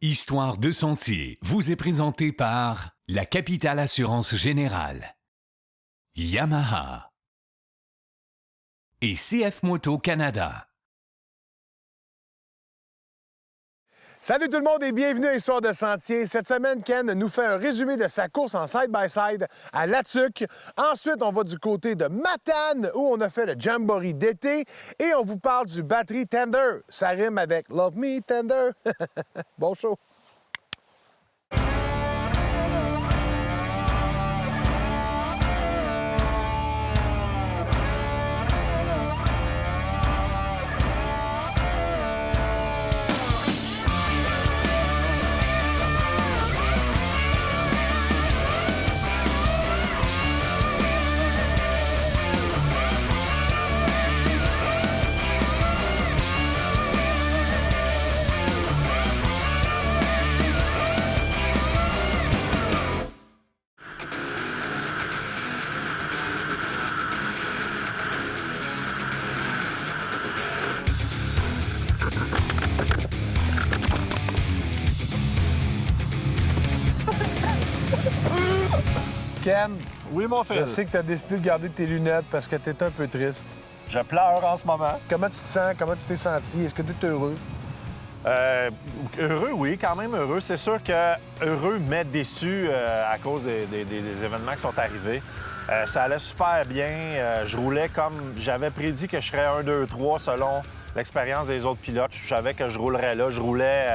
Histoire de Sentier vous est présentée par la Capitale Assurance Générale, Yamaha et CF Moto Canada. Salut tout le monde et bienvenue à Histoire de Sentier. Cette semaine, Ken nous fait un résumé de sa course en side-by-side à Latuc. Ensuite, on va du côté de Matane où on a fait le Jamboree d'été et on vous parle du Battery Tender. Ça rime avec Love Me Tender. Bon show! Ken, Oui, mon fils. je sais que tu as décidé de garder tes lunettes parce que tu es un peu triste. Je pleure en ce moment. Comment tu te sens? Comment tu t'es senti? Est-ce que tu es heureux? Heureux, oui, quand même heureux. C'est sûr que heureux, mais déçu à cause des événements qui sont arrivés. Ça allait super bien. Je roulais comme j'avais prédit que je serais 1, 2, 3 selon l'expérience des autres pilotes. Je savais que je roulerais là. Je roulais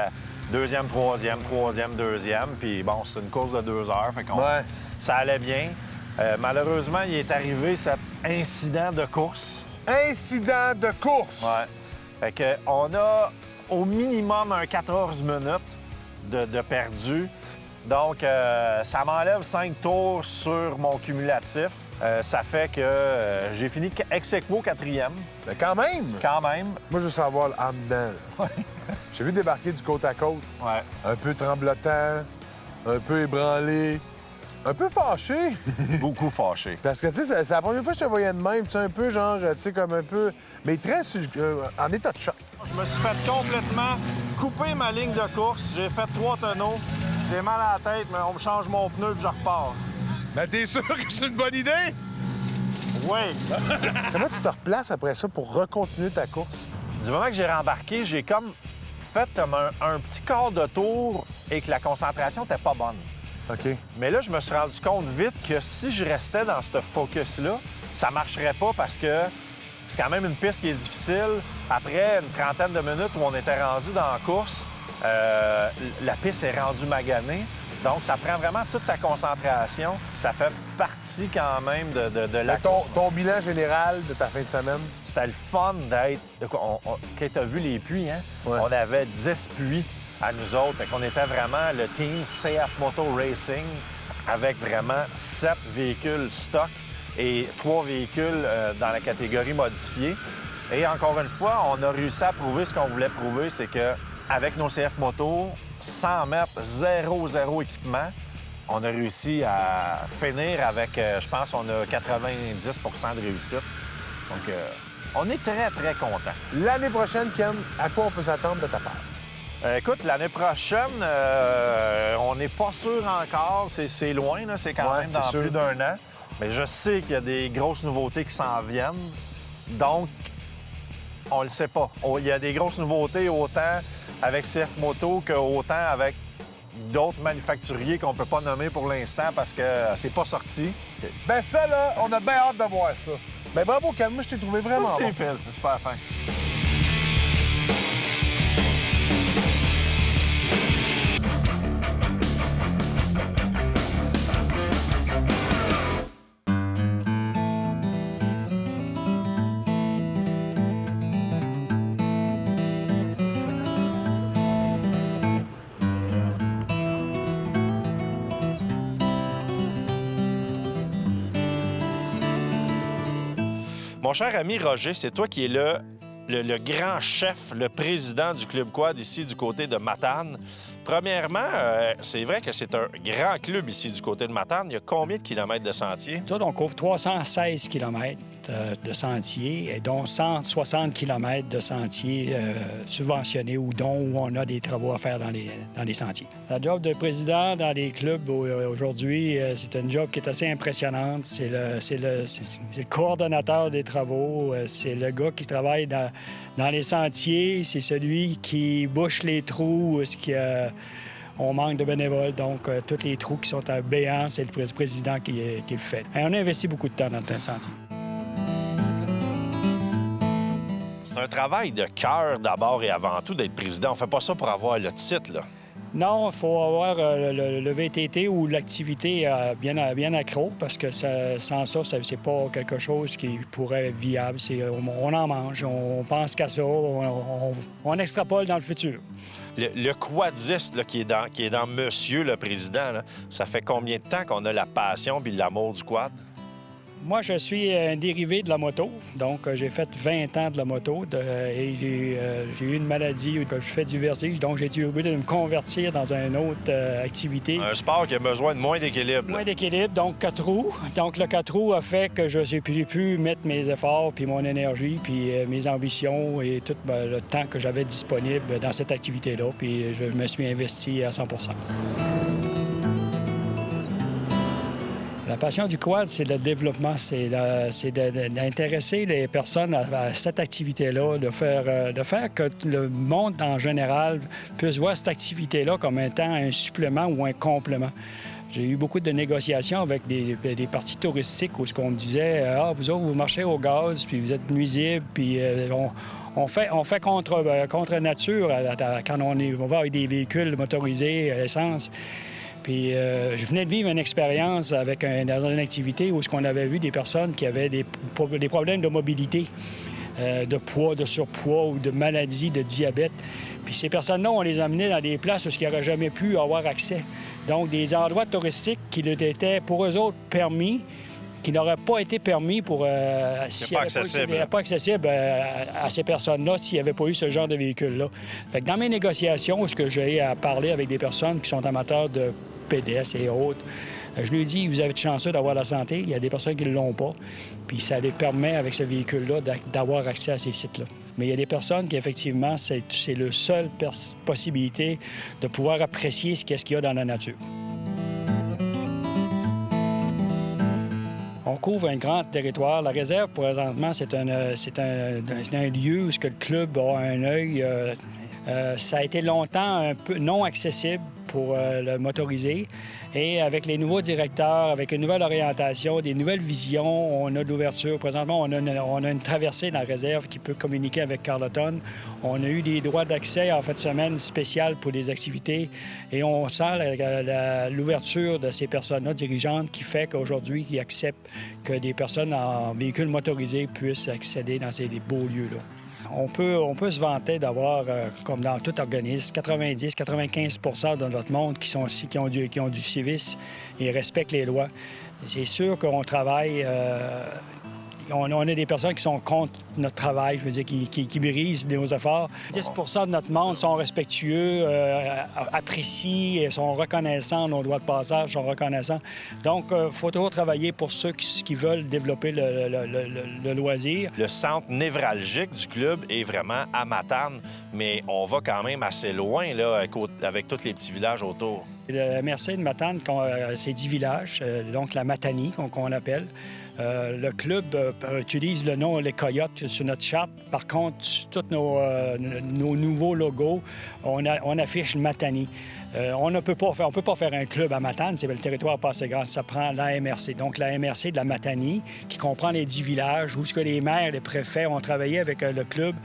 deuxième, troisième, deuxième. Puis bon, c'est une course de 2 heures. Fait qu'on... Ouais. Ça allait bien. Malheureusement, il est arrivé cet incident de course. Incident de course! Ouais. Fait que on a au minimum un 14 minutes de perdu. Donc, ça m'enlève 5 tours sur mon cumulatif. Ça fait que j'ai fini ex aequo 4e. Mais quand même! Quand même. Moi, je veux savoir en dedans. là. J'ai vu débarquer du côte à côte. Ouais. Un peu tremblotant, un peu ébranlé, un peu fâché. Beaucoup fâché. Parce que, tu sais, c'est la première fois que je te voyais de même. Tu sais, un peu genre, tu sais, comme un peu... Mais très en état de choc. Je me suis fait complètement couper ma ligne de course. J'ai fait 3 tonneaux. J'ai mal à la tête, mais on me change mon pneu puis je repars. Mais t'es sûr que c'est une bonne idée? Oui. Comment tu te replaces après ça pour recontinuer ta course? Du moment que j'ai rembarqué, j'ai comme fait comme un petit quart de tour et que la concentration n'était pas bonne. OK. Mais là, je me suis rendu compte vite que si je restais dans ce focus-là, ça marcherait pas parce que c'est quand même une piste qui est difficile. Après une trentaine de minutes où on était rendu dans la course, la piste est rendue maganée. Donc, ça prend vraiment toute ta concentration. Ça fait partie quand même de la course. Ton bilan général de ta fin de semaine? C'était le fun d'être... Quand tu as vu les puits, hein? Ouais. On avait 10 puits à nous autres. Fait qu'on était vraiment le team CF Moto Racing avec vraiment 7 véhicules stock et 3 véhicules dans la catégorie modifiée. Et encore une fois, on a réussi à prouver ce qu'on voulait prouver, c'est qu'avec nos CF Moto, 100 mètres, zéro équipement, on a réussi à finir avec, je pense, on a 90 de réussite. Donc, on est très, très contents. L'année prochaine, Ken, à quoi on peut s'attendre de ta part? Écoute, l'année prochaine, on n'est pas sûr encore. C'est loin, là. C'est quand Ouais, même c'est dans sûr. plus d'1 an. Mais je sais qu'il y a des grosses nouveautés qui s'en viennent. Donc, on le sait pas. Il y a des grosses nouveautés autant avec CF Moto qu'autant avec d'autres manufacturiers qu'on peut pas nommer pour l'instant parce que c'est pas sorti. Ben ça, là, on a bien hâte de voir ça. Ben bravo, Ken. Moi, je t'ai trouvé vraiment C'est bon. Phil, super fin. Mon cher ami Roger, c'est toi qui es le grand chef, le président du Club Quad ici du côté de Matane. Premièrement, c'est vrai que c'est un grand club ici du côté de Matane. Il y a combien de kilomètres de sentiers? Tout, on couvre 316 km. de sentiers, et dont 160 km de sentiers subventionnés ou dont où on a des travaux à faire dans les sentiers. La job de président dans les clubs aujourd'hui, c'est une job qui est assez impressionnante. C'est le coordonnateur des travaux, c'est le gars qui travaille dans les sentiers, c'est celui qui bouche les trous, on manque de bénévoles, donc tous les trous qui sont béants, c'est le président qui le fait. Et on a investi beaucoup de temps dans le sentier. C'est un travail de cœur d'abord et avant tout d'être président. On fait pas ça pour avoir le titre, là. Non, il faut avoir le VTT ou l'activité bien accro, parce que sans ça, c'est pas quelque chose qui pourrait être viable. On en mange, on pense qu'à ça, on extrapole dans le futur. Le quadiste là, qui est dans Monsieur le Président, là, ça fait combien de temps qu'on a la passion puis l'amour du quad? Moi, je suis un dérivé de la moto. Donc, j'ai fait 20 ans de la moto et j'ai eu une maladie où je fais du vertige. Donc, j'ai été obligé de me convertir dans une autre activité. Un sport qui a besoin de moins d'équilibre. Moins d'équilibre, donc 4 roues. Donc, le 4 roues a fait que j'ai pu mettre mes efforts, puis mon énergie, puis mes ambitions et tout le temps que j'avais disponible dans cette activité-là. Puis, je me suis investi à 100 %. La passion du quad, c'est le développement, c'est d'intéresser les personnes à cette activité-là, de faire que le monde en général puisse voir cette activité-là comme étant un supplément ou un complément. J'ai eu beaucoup de négociations avec des parties touristiques où ce qu'on me disait « Ah, vous autres, vous marchez au gaz, puis vous êtes nuisibles, puis on fait contre nature quand on va avec des véhicules motorisés à essence. » Puis je venais de vivre une expérience dans une activité où on avait vu des personnes qui avaient des problèmes de mobilité, de poids, de surpoids ou de maladies, de diabète. Puis ces personnes-là, on les amenait dans des places où ils n'auraient jamais pu avoir accès. Donc des endroits touristiques qui étaient pour eux autres permis, qui n'auraient pas été permis pour... pas accessible à ces personnes-là s'il n'y avait pas eu ce genre de véhicule-là. Fait que dans mes négociations, où j'ai à parler avec des personnes qui sont amateurs de PDS et autres, je lui dis, vous avez de chanceux d'avoir la santé. Il y a des personnes qui ne l'ont pas. Puis ça les permet, avec ce véhicule-là, d'avoir accès à ces sites-là. Mais il y a des personnes qui, effectivement, c'est la seule possibilité de pouvoir apprécier ce qu'il y a dans la nature. On couvre un grand territoire. La réserve, présentement, c'est un lieu où le club a un œil. Ça a été longtemps un peu non accessible pour le motorisé. Et avec les nouveaux directeurs, avec une nouvelle orientation, des nouvelles visions, on a de l'ouverture. Présentement, on a une traversée dans la réserve qui peut communiquer avec Carleton. On a eu des droits d'accès en fin de semaine spéciales pour des activités. Et on sent l'ouverture de ces personnes-là dirigeantes qui fait qu'aujourd'hui, ils acceptent que des personnes en véhicules motorisés puissent accéder dans ces beaux lieux-là. On peut se vanter d'avoir, comme dans tout organisme, 90-95 % de notre monde qui ont du civisme et respectent les lois. C'est sûr qu'on travaille... On a des personnes qui sont contre notre travail, je veux dire, qui brisent nos efforts. 10 % de notre monde sont respectueux, apprécient, sont reconnaissants, nos droits de passage sont reconnaissants. Donc, il faut toujours travailler pour ceux qui veulent développer le loisir. Le centre névralgique du club est vraiment à Matane, mais on va quand même assez loin là, avec tous les petits villages autour. Le MRC de Matane, c'est 10 villages, donc la Matanie qu'on appelle. Le club utilise le nom Les Coyotes sur notre charte. Par contre, sur tous nos nouveaux logos, on affiche Matanie. On ne peut pas faire un club à Matane, c'est le territoire pas assez grand. Ça prend l'AMRC. Donc, l'AMRC de la Matanie, qui comprend les 10 villages, où les maires, les préfets ont travaillé avec le club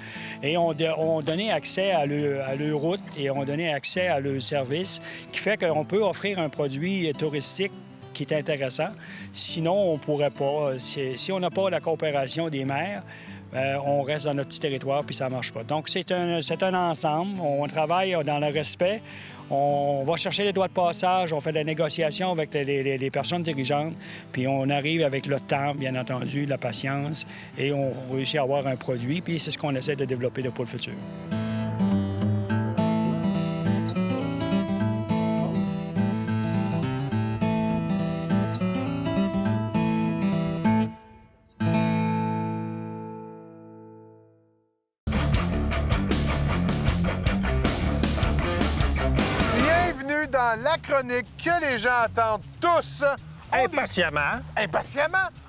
et ont donné accès à leur route et ont donné accès à leur service, qui fait qu'on peut offrir un produit touristique qui est intéressant. Sinon, on ne pourrait pas. Si on n'a pas la coopération des maires, on reste dans notre petit territoire puis ça ne marche pas. Donc, c'est un ensemble. On travaille dans le respect. On va chercher les droits de passage. On fait de la négociation avec les personnes dirigeantes. Puis on arrive avec le temps, bien entendu, la patience, et on réussit à avoir un produit. Puis c'est ce qu'on essaie de développer pour le futur. bienvenue dans la chronique que les gens attendent tous. Impatiemment.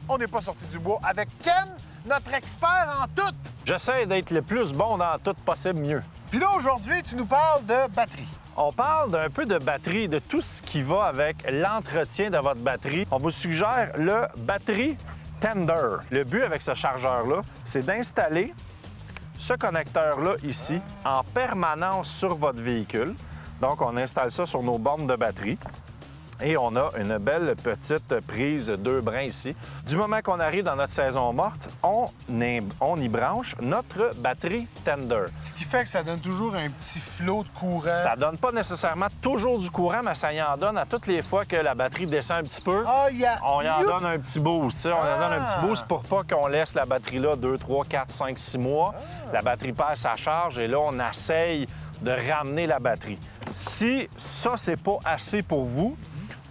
On n'est pas sorti du bois avec Ken, notre expert en tout. J'essaie d'être le plus bon dans tout possible mieux. Puis là, aujourd'hui, tu nous parles de batterie. On parle d'un peu de batterie, de tout ce qui va avec l'entretien de votre batterie. On vous suggère le batterie Tender. Le but avec ce chargeur-là, c'est d'installer ce connecteur-là ici en permanence sur votre véhicule. Donc, on installe ça sur nos bornes de batterie. Et on a une belle petite prise 2 brins ici. Du moment qu'on arrive dans notre saison morte, on y branche notre batterie Tender. Ce qui fait que ça donne toujours un petit flot de courant. Ça donne pas nécessairement toujours du courant, mais ça y en donne à toutes les fois que la batterie descend un petit peu. On y en donne un petit boost. On en donne un petit boost pour pas qu'on laisse la batterie là 2, 3, 4, 5, 6 mois. La batterie perd sa charge et là, on essaye de ramener la batterie. Si ça, c'est pas assez pour vous,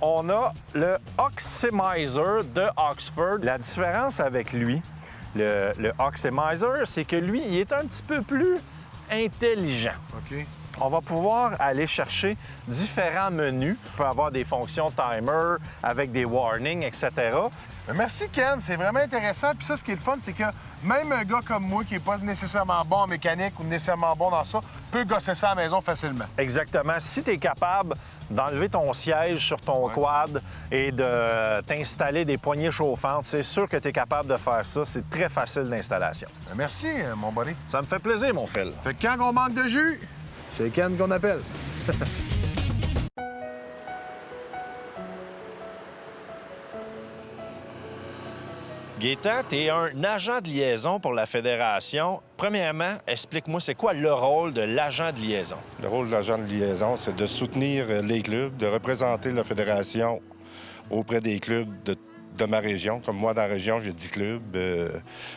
on a le Oximizer de Oxford. La différence avec lui, le Oximizer, c'est que lui, il est un petit peu plus intelligent. OK. On va pouvoir aller chercher différents menus. On peut avoir des fonctions timer avec des warnings, etc. Merci, Ken. C'est vraiment intéressant. Puis ça, ce qui est le fun, c'est que même un gars comme moi qui n'est pas nécessairement bon en mécanique ou nécessairement bon dans ça peut gosser ça à la maison facilement. Exactement. Si tu es capable d'enlever ton siège sur ton quad et de t'installer des poignées chauffantes, c'est sûr que tu es capable de faire ça. C'est très facile d'installation. Merci, mon buddy. Ça me fait plaisir, mon Phil. Fait que quand on manque de jus, c'est Ken qu'on appelle. Gaétan, tu es un agent de liaison pour la Fédération. Premièrement, explique-moi, c'est quoi le rôle de l'agent de liaison? Le rôle de l'agent de liaison, c'est de soutenir les clubs, de représenter la Fédération auprès des clubs de ma région. Comme moi, dans la région, j'ai 10 clubs.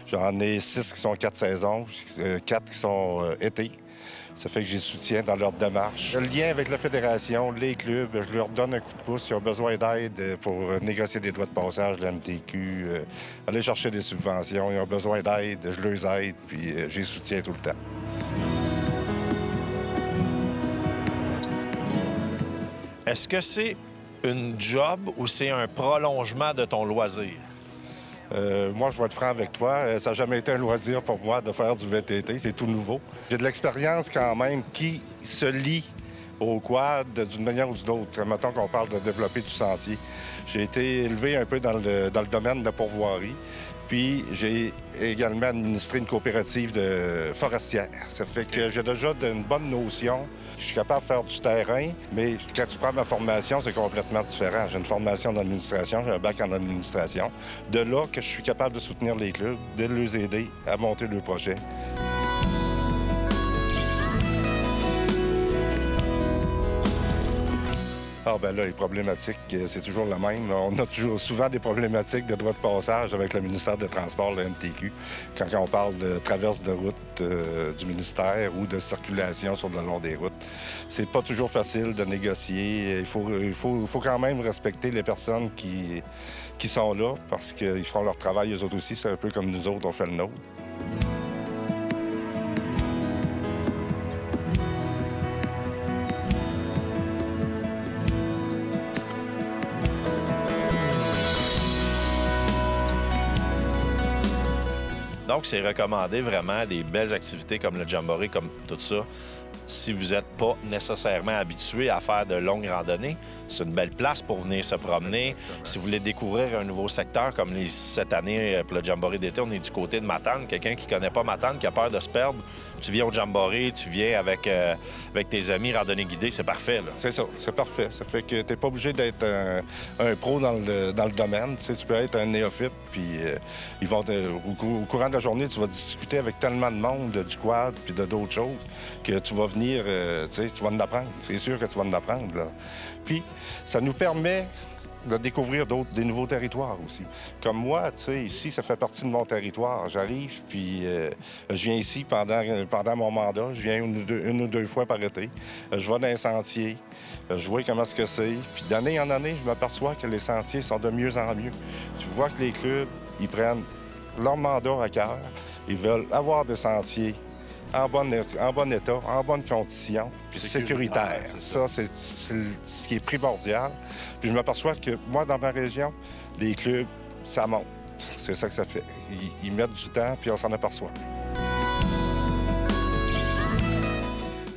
J'en ai 6 qui sont 4 saisons, 4 qui sont été. Ça fait que j'ai soutien dans leur démarche. Le lien avec la fédération, les clubs, je leur donne un coup de pouce s'ils ont besoin d'aide pour négocier des droits de passage de la MTQ, aller chercher des subventions. Ils ont besoin d'aide, je les aide, puis j'ai soutien tout le temps. Est-ce que c'est une job ou c'est un prolongement de ton loisir? Moi, je vais être franc avec toi. Ça n'a jamais été un loisir pour moi de faire du VTT. C'est tout nouveau. J'ai de l'expérience quand même qui se lie au quad d'une manière ou d'une autre. Mettons qu'on parle de développer du sentier. J'ai été élevé un peu dans le domaine de pourvoirie. Puis, j'ai également administré une coopérative de forestière. Ça fait que j'ai déjà une bonne notion. Je suis capable de faire du terrain, mais quand tu prends ma formation, c'est complètement différent. J'ai une formation en administration, j'ai un bac en administration. De là que je suis capable de soutenir les clubs, de les aider à monter le projet. Ah ben là, les problématiques, c'est toujours la même. On a toujours souvent des problématiques de droit de passage avec le ministère des Transports, le MTQ, quand on parle de traverse de route du ministère ou de circulation sur le long des routes. C'est pas toujours facile de négocier. Il faut quand même respecter les personnes qui sont là parce qu'ils font leur travail eux autres aussi. C'est un peu comme nous autres, on fait le nôtre. Donc, c'est recommandé vraiment des belles activités comme le Jamboree, comme tout ça. Si vous n'êtes pas nécessairement habitué à faire de longues randonnées, c'est une belle place pour venir se promener. Si vous voulez découvrir un nouveau secteur, comme cette année pour le Jamboree d'été, on est du côté de Matane. Quelqu'un qui ne connaît pas Matane, qui a peur de se perdre, tu viens au Jamboree, tu viens avec tes amis, randonnée guidée, c'est parfait. Là. C'est ça, c'est parfait. Ça fait que tu n'es pas obligé d'être un pro dans le domaine. Tu sais, tu peux être un néophyte, puis ils vont au courant de la journée, tu vas discuter avec tellement de monde du quad puis d'autres choses que tu vas venir, tu sais, tu vas en apprendre. C'est sûr que tu vas en apprendre, là. Puis, ça nous permet de découvrir des nouveaux territoires aussi. Comme moi, tu sais, ici, ça fait partie de mon territoire. J'arrive, puis je viens ici pendant mon mandat. Je viens une ou deux fois par été. Je vais dans les sentiers. Je vois comment ce que c'est. Puis d'année en année, je m'aperçois que les sentiers sont de mieux en mieux. Tu vois que les clubs, ils prennent leur mandat à cœur. Ils veulent avoir des sentiers en bon état, en bonne condition, puis sécuritaire. C'est ça. C'est ce qui est primordial. Puis je m'aperçois que moi, dans ma région, les clubs, ça monte. C'est ça que ça fait. Ils mettent du temps, puis on s'en aperçoit.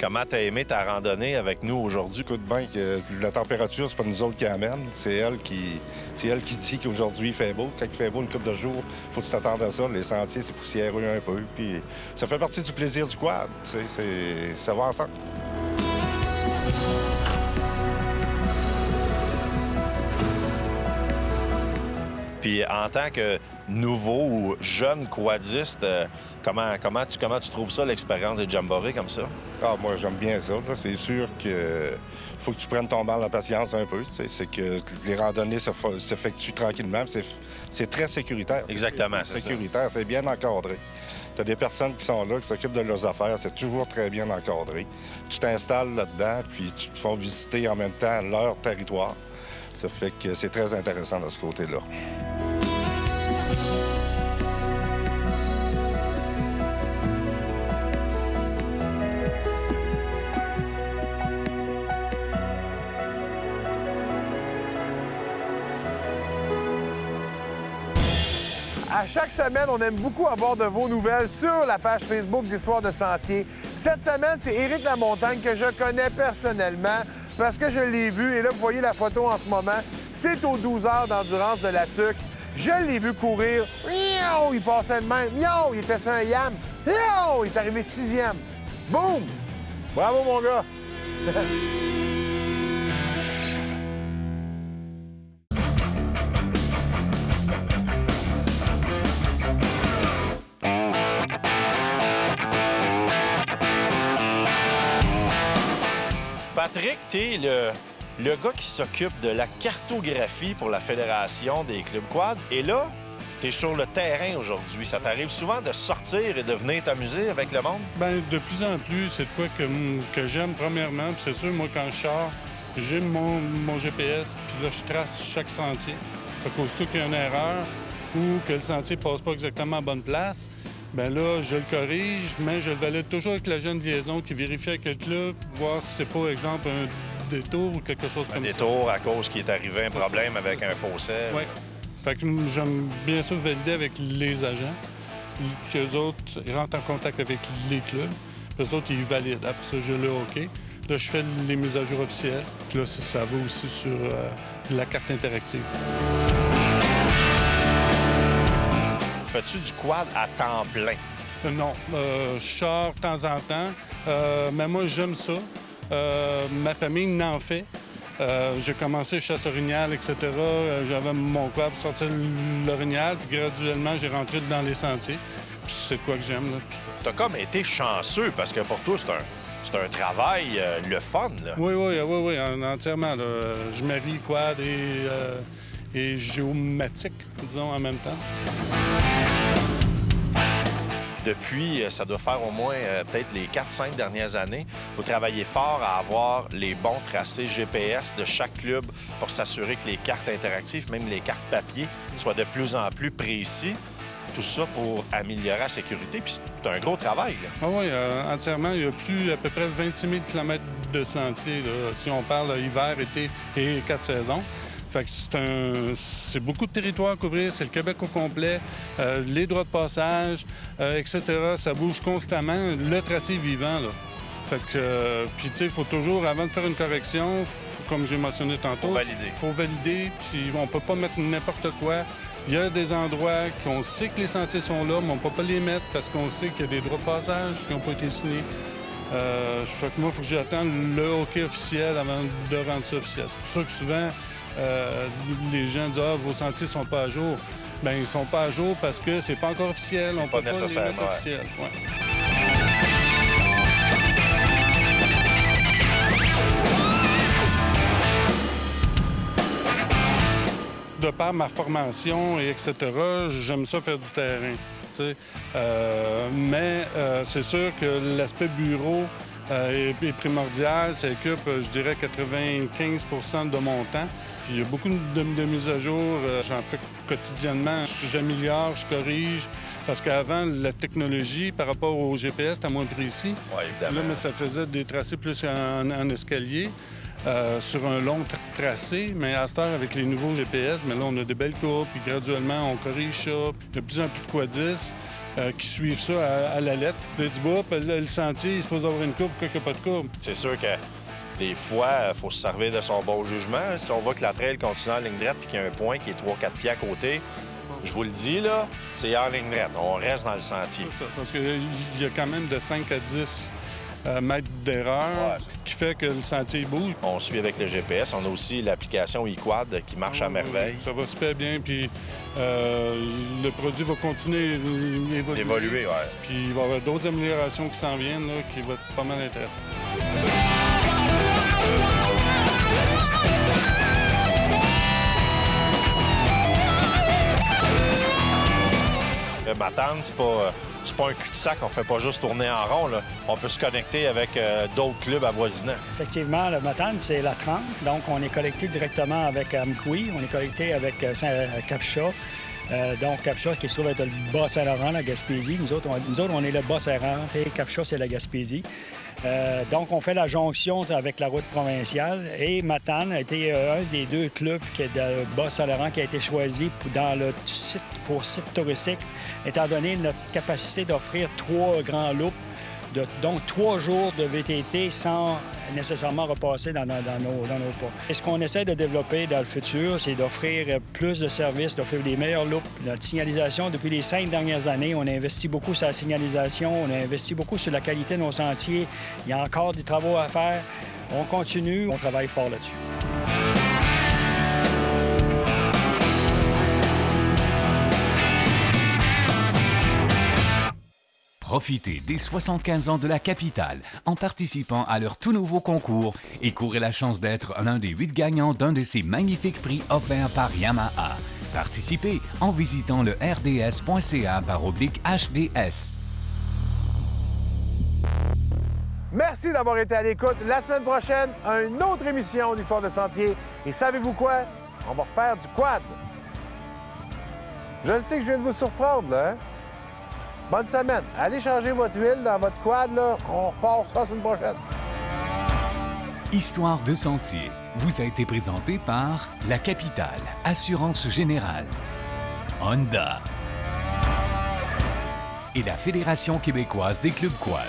Comment t'as aimé ta randonnée avec nous aujourd'hui? Écoute bien que la température, c'est pas nous autres qui amène. C'est elle qui dit qu'aujourd'hui, il fait beau. Quand il fait beau une couple de jours, faut que tu t'attendes à ça. Les sentiers, c'est poussiéreux un peu. Puis ça fait partie du plaisir du quad. Ça va ensemble. Puis en tant que nouveau ou jeune quadiste, comment tu trouves ça, l'expérience des jamborees comme ça? Ah, moi, j'aime bien ça. Là. C'est sûr que faut que tu prennes ton mal en patience un peu. C'est que les randonnées s'effectuent tranquillement. C'est très sécuritaire. Exactement, c'est sécuritaire. C'est bien encadré. Tu as des personnes qui sont là, qui s'occupent de leurs affaires. C'est toujours très bien encadré. Tu t'installes là-dedans, puis tu te fais visiter en même temps leur territoire. Ça fait que c'est très intéressant de ce côté-là. À chaque semaine, on aime beaucoup avoir de vos nouvelles sur la page Facebook d'Histoire de Sentier. Cette semaine, c'est Éric Lamontagne que je connais personnellement parce que je l'ai vu. Et là, vous voyez la photo en ce moment. C'est aux 12 heures d'endurance de la TUC. Je l'ai vu courir. Miaou, il passait de même. Miaou, il était sur un yam. Miaou, il est arrivé 6e. Boum! Bravo, mon gars! Patrick, t'es le gars qui s'occupe de la cartographie pour la Fédération des clubs quad. Et là, t'es sur le terrain aujourd'hui. Ça t'arrive souvent de sortir et de venir t'amuser avec le monde? Bien, de plus en plus, c'est de quoi que j'aime premièrement. Puis c'est sûr, moi, quand je sors, j'ai mon GPS, puis là, je trace chaque sentier. Fait qu'aussitôt qu'il y a une erreur ou que le sentier passe pas exactement à la bonne place, bien là, je le corrige, mais je le valide toujours avec la jeune liaison qui vérifie avec le club, voir si c'est pas, exemple, un détour ou quelque chose comme ça. Un détour à cause qu'il est arrivé un problème avec un fausset. Oui. Fait que j'aime bien ça valider avec les agents, qu'eux autres, ils rentrent en contact avec les clubs, puis eux autres, ils valident. Après ça, je le OK. Là, je fais les mises à jour officielles, puis là, ça va aussi sur la carte interactive. Fais-tu du quad à temps plein? Non. Je sors de temps en temps, mais moi, j'aime ça. Ma famille n'en fait. J'ai commencé chasse orignal, etc. J'avais mon quad pour sortir l'orignal, puis graduellement, j'ai rentré dans les sentiers. Puis c'est quoi que j'aime, là. T'as comme été chanceux, parce que pour toi, c'est un travail, le fun, là. Oui, entièrement. Là. Je marie quad et géomatique, disons, en même temps. Depuis, ça doit faire au moins peut-être les 4-5 dernières années, vous travaillez fort à avoir les bons tracés GPS de chaque club pour s'assurer que les cartes interactives, même les cartes papier, soient de plus en plus précis. Tout ça pour améliorer la sécurité. Puis c'est un gros travail, là. Ah oui, entièrement. Il y a plus à peu près 26 000 km de sentiers, là, si on parle hiver, été et 4 saisons. Fait que c'est beaucoup de territoire à couvrir, c'est le Québec au complet, les droits de passage, etc. Ça bouge constamment. Le tracé est vivant, là. Fait que, puis tu sais, il faut toujours, avant de faire une correction, comme j'ai mentionné tantôt, il faut valider, puis on peut pas mettre n'importe quoi. Il y a des endroits qu'on sait que les sentiers sont là, mais on peut pas les mettre parce qu'on sait qu'il y a des droits de passage qui n'ont pas été signés. Fait que moi, il faut que j'attende le OK officiel avant de rendre ça officiel. C'est pour ça que souvent, les gens disent « Ah, vos sentiers sont pas à jour ». Bien, ils sont pas à jour parce que c'est pas encore officiel. C'est on pas peut pas les mettre officiels. Ouais. De par ma formation et etc., j'aime ça faire du terrain. Mais c'est sûr que l'aspect bureau est primordial. Ça occupe, je dirais, 95 % de mon temps. Puis il y a beaucoup de mises à jour. J'en fais quotidiennement. J'améliore, je corrige. Parce qu'avant, la technologie, par rapport au GPS, c'était moins précis. Oui, évidemment. Là, mais ça faisait des tracés plus en escalier. Sur un long tracé, mais à cette heure, avec les nouveaux GPS, mais là, on a des belles courbes, puis graduellement, on corrige ça. Il y a de plus en plus de quadis qui suivent ça à la lettre. Puis du bas, le sentier, il est supposé avoir une courbe, quoi qu'il n'y a pas de courbe. C'est sûr que des fois, il faut se servir de son bon jugement. Si on voit que la trail continue en ligne droite puis qu'il y a un point qui est 3-4 pieds à côté, je vous le dis, là, c'est en ligne droite. On reste dans le sentier. C'est ça, parce qu'il y a quand même de 5 à 10 mètres d'erreur qui fait que le sentier bouge. On suit avec le GPS. On a aussi l'application eQuad qui marche à merveille. Ça va super bien, puis le produit va continuer à Évoluer, oui. Puis il va y avoir d'autres améliorations qui s'en viennent, là, qui vont être pas mal intéressantes. Ma tante, c'est pas un cul-de-sac. On fait pas juste tourner en rond, là. On peut se connecter avec d'autres clubs avoisinants. Effectivement, le Matane, c'est la 30. Donc, on est connecté directement avec Amqui. On est connecté avec Captcha. Donc, Captcha qui se trouve être le Bas-Saint-Laurent, la Gaspésie. Nous autres, on est le Bas-Saint-Laurent et Captcha, c'est la Gaspésie. Donc, on fait la jonction avec la route provinciale et Matane a été un des 2 clubs qui est dans le Bas-Saint-Laurent qui a été choisi pour site touristique, étant donné notre capacité d'offrir 3 grands loops, donc 3 jours de VTT sans nécessairement repasser dans nos pas. Et ce qu'on essaie de développer dans le futur, c'est d'offrir plus de services, d'offrir des meilleurs loops. Notre signalisation, depuis les 5 dernières années, on a investi beaucoup sur la signalisation, on a investi beaucoup sur la qualité de nos sentiers. Il y a encore des travaux à faire. On continue, on travaille fort là-dessus. Profitez des 75 ans de la capitale en participant à leur tout nouveau concours et courez la chance d'être l'un des 8 gagnants d'un de ces magnifiques prix offerts par Yamaha. Participez en visitant le rds.ca/HDS. Merci d'avoir été à l'écoute. La semaine prochaine, une autre émission d'Histoire de Sentier. Et savez-vous quoi? On va refaire du quad. Je sais que je viens de vous surprendre, là, hein? Bonne semaine. Allez changer votre huile dans votre quad, là. On repart ça la semaine prochaine. Histoire de Sentier vous a été présenté par La Capitale, Assurance Générale, Honda et la Fédération québécoise des clubs quad.